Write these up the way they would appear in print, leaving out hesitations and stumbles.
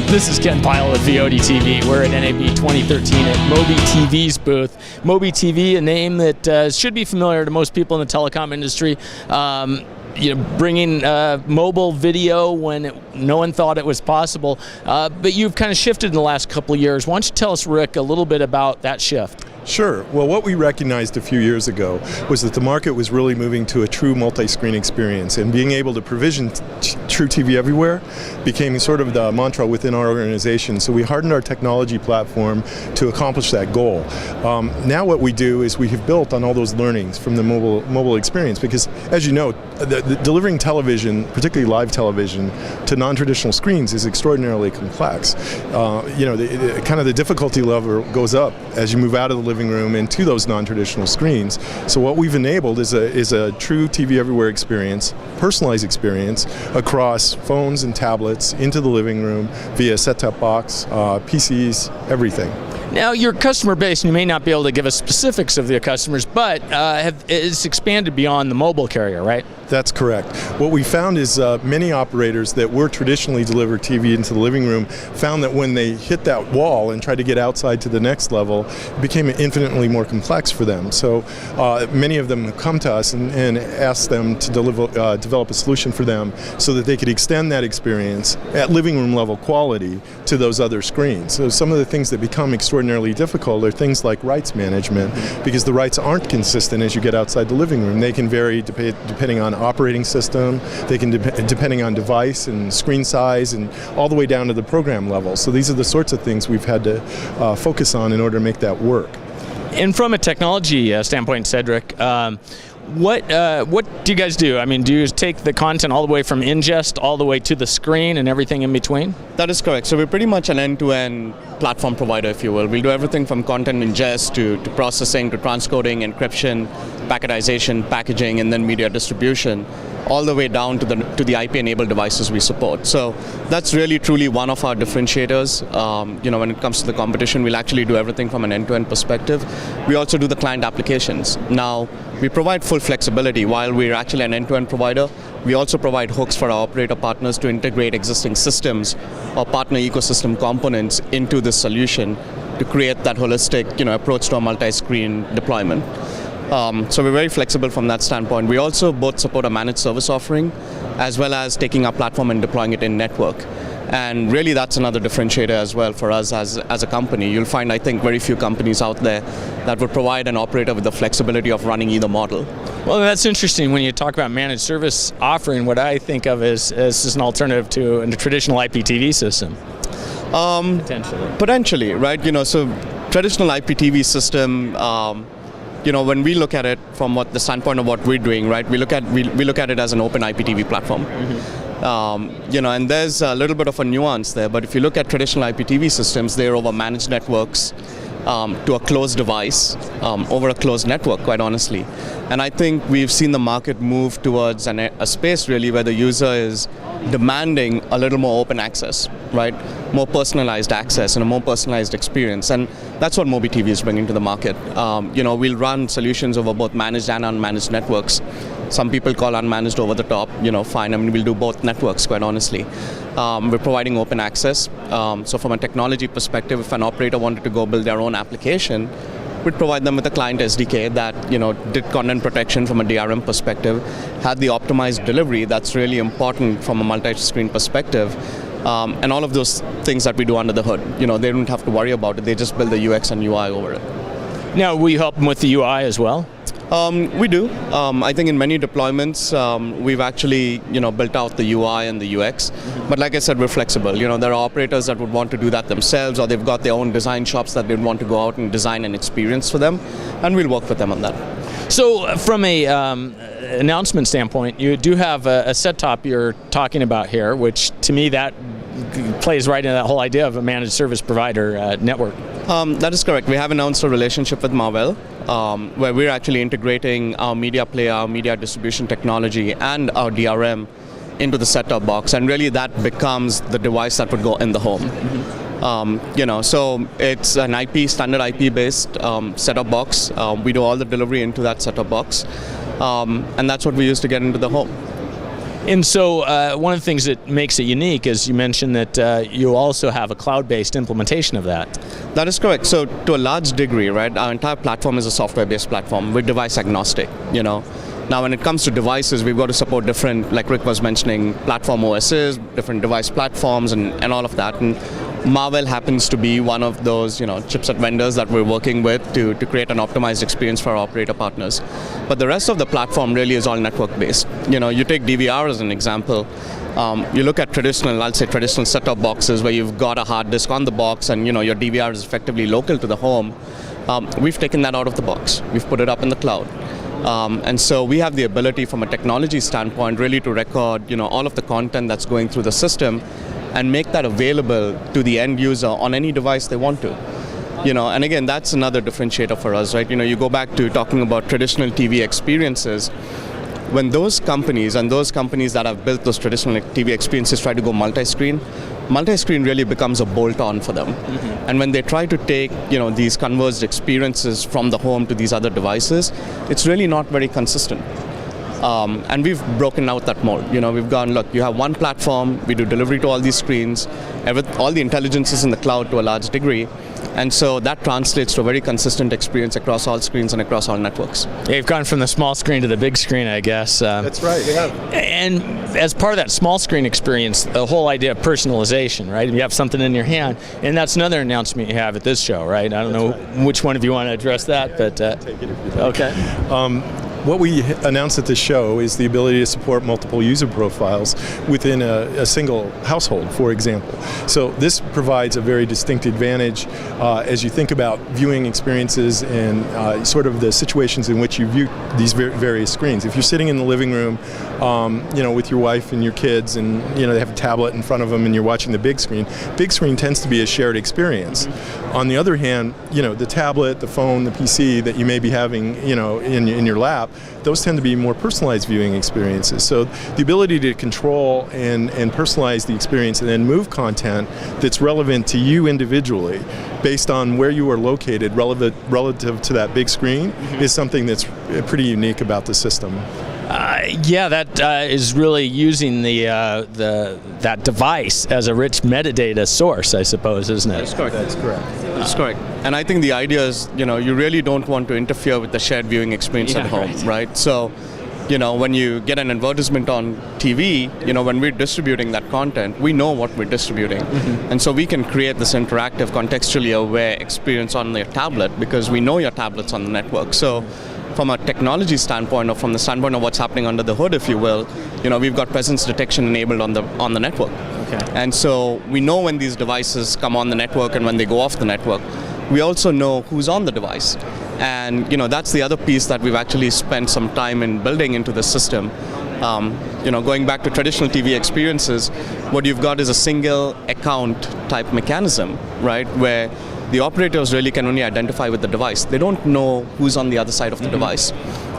This is Ken Pyle with VOD-TV. We're at NAB 2013 at MobiTV's booth. MobiTV, a name that should be familiar to most people in the telecom industry. Bringing mobile video when no one thought it was possible. But you've kind of shifted in the last couple of years. Why don't you tell us, Rick, a little bit about that shift? Sure. Well, what we recognized a few years ago was that the market was really moving to a true multi-screen experience, and being able to provision true TV everywhere became sort of the mantra within our organization. So we hardened our technology platform to accomplish that goal. Now what we do is we have built on all those learnings from the mobile experience, because as you know, delivering television, particularly live television, to non-traditional screens is extraordinarily complex. Kind of the difficulty level goes up as you move out of the living room into those non-traditional screens. So what we've enabled is a true TV everywhere experience, personalized experience across phones and tablets into the living room via set-top box, PCs, everything. Now, your customer base, and you may not be able to give us specifics of your customers, but it's expanded beyond the mobile carrier, right? That's correct. What we found is many operators that were traditionally delivered TV into the living room found that when they hit that wall and tried to get outside to the next level, it became infinitely more complex for them. So many of them come to us and ask them to develop a solution for them so that they could extend that experience at living room level quality to those other screens. So some of the things that become extraordinarily difficult are things like rights management, because the rights aren't consistent as you get outside the living room. They can vary depending on operating system, they can depending on device and screen size, and all the way down to the program level. So these are the sorts of things we've had to focus on in order to make that work. And from a technology standpoint, Cedric, what do you guys do? I mean, do you take the content all the way from ingest all the way to the screen and everything in between? That is correct. So we're pretty much an end-to-end platform provider, if you will. We'll do everything from content ingest to processing to transcoding, encryption, packetization, packaging, and then media distribution, all the way down to the IP-enabled devices we support. So that's really truly one of our differentiators. When it comes to the competition, we'll actually do everything from an end-to-end perspective. We also do the client applications. Now, we provide full flexibility. While we're actually an end-to-end provider, we also provide hooks for our operator partners to integrate existing systems or partner ecosystem components into this solution to create that holistic approach to a multi-screen deployment. So we're very flexible from that standpoint. We also both support a managed service offering as well as taking our platform and deploying it in network. And really that's another differentiator as well for us as a company. You'll find, I think, very few companies out there that would provide an operator with the flexibility of running either model. Well, that's interesting when you talk about managed service offering. What I think of as an alternative to a traditional IPTV system. Potentially, right? So traditional IPTV system, when we look at it from the standpoint of what we're doing, right? We look at it as an open IPTV platform. Mm-hmm. And there's a little bit of a nuance there, but if you look at traditional IPTV systems, they're over managed networks to a closed device, over a closed network, quite honestly. And I think we've seen the market move towards a space really where the user is demanding a little more open access, right? More personalized access and a more personalized experience. And that's what MobiTV is bringing to the market. We'll run solutions over both managed and unmanaged networks. Some people call unmanaged over the top, fine. I mean, we'll do both networks, quite honestly. We're providing open access. So from a technology perspective, if an operator wanted to go build their own application, we'd provide them with a client SDK that did content protection from a DRM perspective, had the optimized delivery. That's really important from a multi-screen perspective. And all of those things that we do under the hood, they don't have to worry about it. They just build the UX and UI over it. Now, will you help them with the UI as well? We do. I think in many deployments, we've actually built out the UI and the UX. Mm-hmm. But like I said, we're flexible. There are operators that would want to do that themselves, or they've got their own design shops that they'd want to go out and design an experience for them, and we'll work with them on that. So from a announcement standpoint, you do have a set-top you're talking about here, which to me that plays right into that whole idea of a managed service provider network. That is correct. We have announced a relationship with Marvell, where we're actually integrating our media player, our media distribution technology, and our DRM into the set-top box, and really that becomes the device that would go in the home. Mm-hmm. So it's an standard IP-based set-top box. We do all the delivery into that set-top box, and that's what we use to get into the home. And so one of the things that makes it unique is you mentioned that you also have a cloud-based implementation of that. That is correct. So to a large degree, right, our entire platform is a software-based platform. We're device agnostic, you know. Now when it comes to devices, we've got to support different, like Rick was mentioning, platform OSs, different device platforms and all of that. And Marvell happens to be one of those, you know, chipset vendors that we're working with to create an optimized experience for our operator partners. But the rest of the platform really is all network-based. You know, you take DVR as an example. You look at traditional set-top boxes where you've got a hard disk on the box and, you know, your DVR is effectively local to the home. We've taken that out of the box. We've put it up in the cloud. And so we have the ability from a technology standpoint really to record, you know, all of the content that's going through the system and make that available to the end user on any device they want to. You know, and again, that's another differentiator for us, right? You know, you go back to talking about traditional TV experiences. When those companies and those companies that have built those traditional TV experiences try to go multi-screen really becomes a bolt-on for them. Mm-hmm. And when they try to take, you know, these converged experiences from the home to these other devices, it's really not very consistent. And we've broken out that mold. You know, we've gone, look, you have one platform, we do delivery to all these screens, all the intelligence is in the cloud to a large degree. And so that translates to a very consistent experience across all screens and across all networks. Yeah, you've gone from the small screen to the big screen, I guess. That's right, we have. And as part of that small screen experience, the whole idea of personalization, right? You have something in your hand, and that's another announcement you have at this show, right? I don't know which one of you want to address that, but... Take it if you like. Okay. What we announced at this show is the ability to support multiple user profiles within a single household, for example. So this provides a very distinct advantage as you think about viewing experiences and sort of the situations in which you view these various screens. If you're sitting in the living room, you know, with your wife and your kids, and you know they have a tablet in front of them, and you're watching the big screen tends to be a shared experience. Mm-hmm. On the other hand, you know, the tablet, the phone, the PC that you may be having, you know, in your lap, those tend to be more personalized viewing experiences. So the ability to control and personalize the experience and then move content that's relevant to you individually based on where you are located relative to that big screen is something that's pretty unique about the system. Yeah, that is really using that device as a rich metadata source, I suppose, isn't it? That's correct. That's correct. That's correct. And I think the idea is, you know, you really don't want to interfere with the shared viewing experience at home, right? So, you know, when you get an advertisement on TV, you know, when we're distributing that content, we know what we're distributing. Mm-hmm. And so we can create this interactive, contextually aware experience on your tablet because we know your tablet's on the network. So from a technology standpoint, or from the standpoint of what's happening under the hood, if you will, you know, we've got presence detection enabled on the network. Okay. And so we know when these devices come on the network and when they go off the network. We also know who's on the device. And, you know, that's the other piece that we've actually spent some time in building into the system. You know, going back to traditional TV experiences, what you've got is a single account type mechanism, right, where the operators really can only identify with the device. They don't know who's on the other side of the device.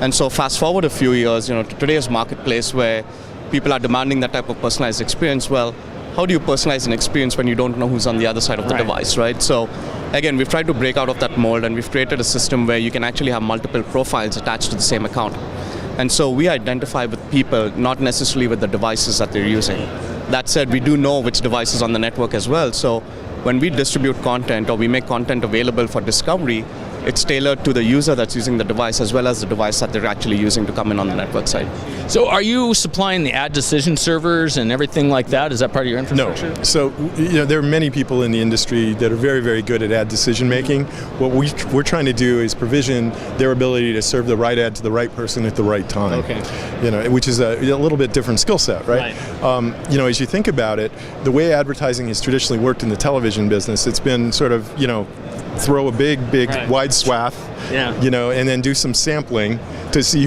And so fast forward a few years, you know, to today's marketplace where people are demanding that type of personalized experience. Well, how do you personalize an experience when you don't know who's on the other side of the device, right? So again, we've tried to break out of that mold, and we've created a system where you can actually have multiple profiles attached to the same account. And so we identify with people, not necessarily with the devices that they're using. That said, we do know which device is on the network as well. So when we distribute content or we make content available for discovery, it's tailored to the user that's using the device as well as the device that they're actually using to come in on the network side. So are you supplying the ad decision servers and everything like that? Is that part of your infrastructure? No. So, you know, there are many people in the industry that are very, very good at ad decision making. What we're trying to do is provision their ability to serve the right ad to the right person at the right time. Okay. You know, which is a little bit different skill set, right? You know, as you think about it, the way advertising has traditionally worked in the television business, it's been sort of, you know, throw a big wide swath, you know, and then do some sampling to see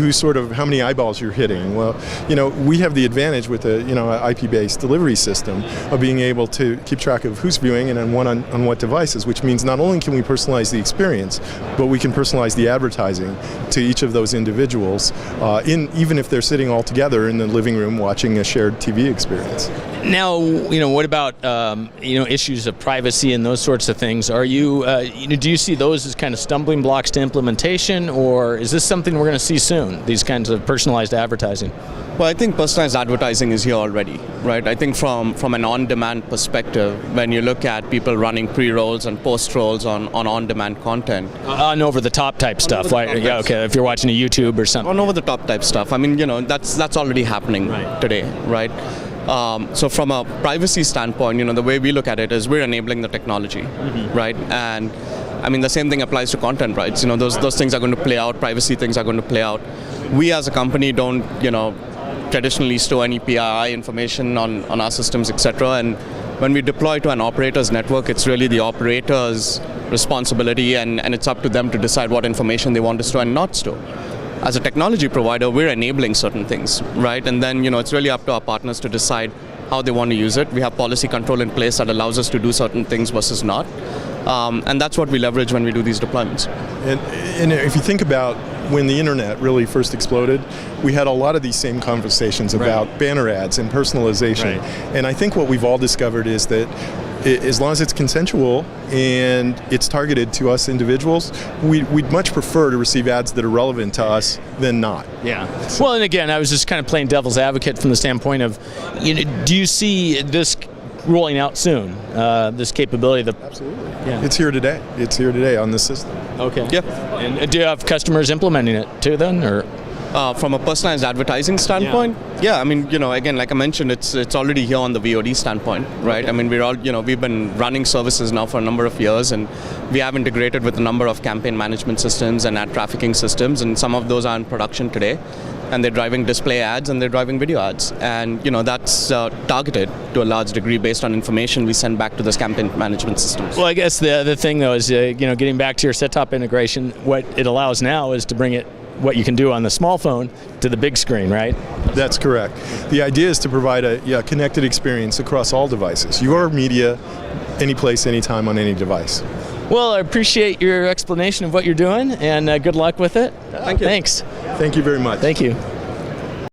how many eyeballs you're hitting. Well, you know, we have the advantage with a, you know, an IP-based delivery system of being able to keep track of who's viewing and on what devices, which means not only can we personalize the experience, but we can personalize the advertising to each of those individuals, even if they're sitting all together in the living room watching a shared TV experience. Now, you know, what about you know, issues of privacy and those sorts of things? Are you, you know, do you see those as kind of stumbling blocks to implementation, or is this something we're going to see soon? These kinds of personalized advertising. Well, I think personalized advertising is here already, right? I think from an on-demand perspective, when you look at people running pre-rolls and post-rolls on on-demand content. On over-the-top type stuff. Yeah, okay, if you're watching a YouTube or something. On over-the-top type stuff. I mean, that's already happening today, right? So from a privacy standpoint, the way we look at it is we're enabling the technology, right? And I mean, the same thing applies to content rights. Those things are going to play out. Privacy things are going to play out. We as a company don't, traditionally store any PII information on our systems, etc. And when we deploy to an operator's network, it's really the operator's responsibility, and it's up to them to decide what information they want to store and not store. As a technology provider, we're enabling certain things, right? And then, it's really up to our partners to decide how they want to use it. We have policy control in place that allows us to do certain things versus not. And that's what we leverage when we do these deployments. And if you think about when the internet really first exploded, we had a lot of these same conversations about banner ads and personalization. And I think what we've all discovered is that as long as it's consensual and it's targeted to us individuals, we'd much prefer to receive ads that are relevant to us than not. Yeah. Well, and again, I was just kind of playing devil's advocate from the standpoint of, do you see this rolling out soon, this capability? Absolutely. Yeah. It's here today. It's here today on this system. Okay. Yeah. And do you have customers implementing it too then, or? From a personalized advertising standpoint, I mean, again, like I mentioned, it's already here on the VOD standpoint, right? Okay. I mean, we've been running services now for a number of years, and we have integrated with a number of campaign management systems and ad trafficking systems, and some of those are in production today, and they're driving display ads and they're driving video ads, and that's targeted to a large degree based on information we send back to those campaign management systems. Well, I guess the other thing though is getting back to your set-top integration, what it allows now is to bring it, what you can do on the small phone, to the big screen, right? That's correct. The idea is to provide a connected experience across all devices. Your media, any place, anytime, on any device. Well, I appreciate your explanation of what you're doing, and good luck with it. Thank you. Thanks. Thank you very much. Thank you.